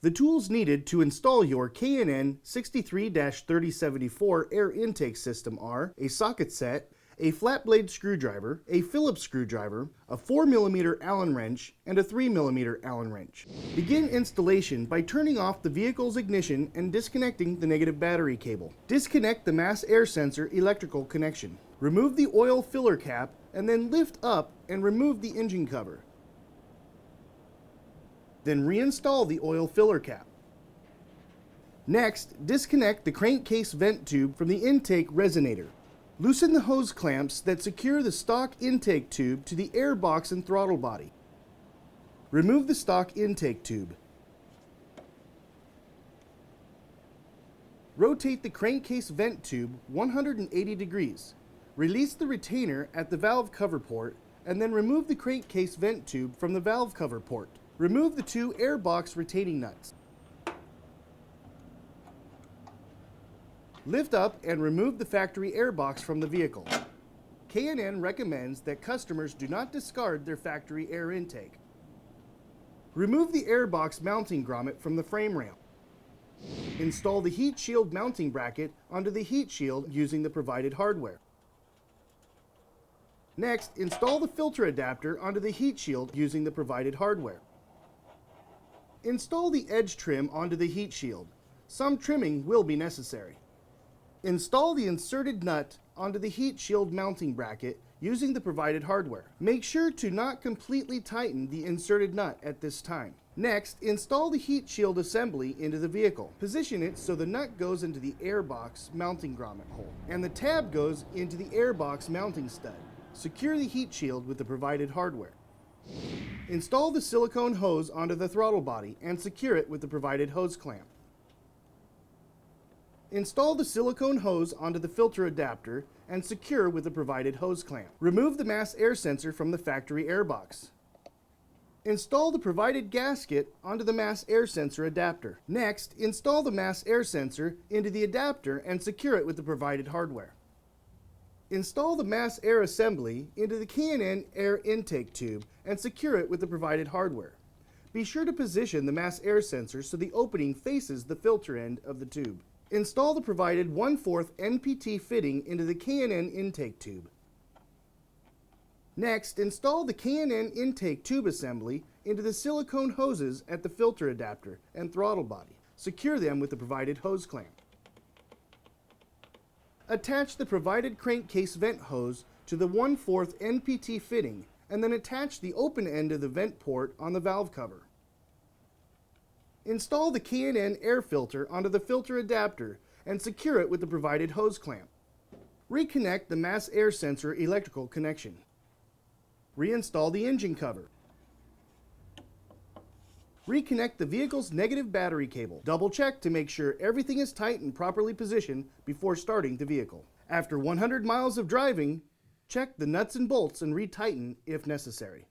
The tools needed to install your K&N 63-3074 air intake system are a socket set, a flat blade screwdriver, a Phillips screwdriver, a 4mm Allen wrench, and a 3mm Allen wrench. Begin installation by turning off the vehicle's ignition and disconnecting the negative battery cable. Disconnect the mass air sensor electrical connection. Remove the oil filler cap and then lift up and remove the engine cover. Then reinstall the oil filler cap. Next, disconnect the crankcase vent tube from the intake resonator. Loosen the hose clamps that secure the stock intake tube to the air box and throttle body. Remove the stock intake tube. Rotate the crankcase vent tube 180 degrees. Release the retainer at the valve cover port and then remove the crankcase vent tube from the valve cover port. Remove the two air box retaining nuts. Lift up and remove the factory air box from the vehicle. K&N recommends that customers do not discard their factory air intake. Remove the air box mounting grommet from the frame rail. Install the heat shield mounting bracket onto the heat shield using the provided hardware. Next, install the filter adapter onto the heat shield using the provided hardware. Install the edge trim onto the heat shield. Some trimming will be necessary. Install the inserted nut onto the heat shield mounting bracket using the provided hardware. Make sure to not completely tighten the inserted nut at this time. Next, install the heat shield assembly into the vehicle. Position it so the nut goes into the air box mounting grommet hole and the tab goes into the air box mounting stud. Secure the heat shield with the provided hardware. Install the silicone hose onto the throttle body and secure it with the provided hose clamp. Install the silicone hose onto the filter adapter and secure with the provided hose clamp. Remove the mass air sensor from the factory air box. Install the provided gasket onto the mass air sensor adapter. Next, install the mass air sensor into the adapter and secure it with the provided hardware. Install the mass air assembly into the K&N air intake tube and secure it with the provided hardware. Be sure to position the mass air sensor so the opening faces the filter end of the tube. Install the provided 1/4 NPT fitting into the K&N intake tube. Next, install the K&N intake tube assembly into the silicone hoses at the filter adapter and throttle body. Secure them with the provided hose clamp. Attach the provided crankcase vent hose to the 1/4 NPT fitting and then attach the open end of the vent port on the valve cover. Install the K&N air filter onto the filter adapter and secure it with the provided hose clamp. Reconnect the mass air sensor electrical connection. Reinstall the engine cover. Reconnect the vehicle's negative battery cable. Double check to make sure everything is tight and properly positioned before starting the vehicle. After 100 miles of driving, check the nuts and bolts and retighten if necessary.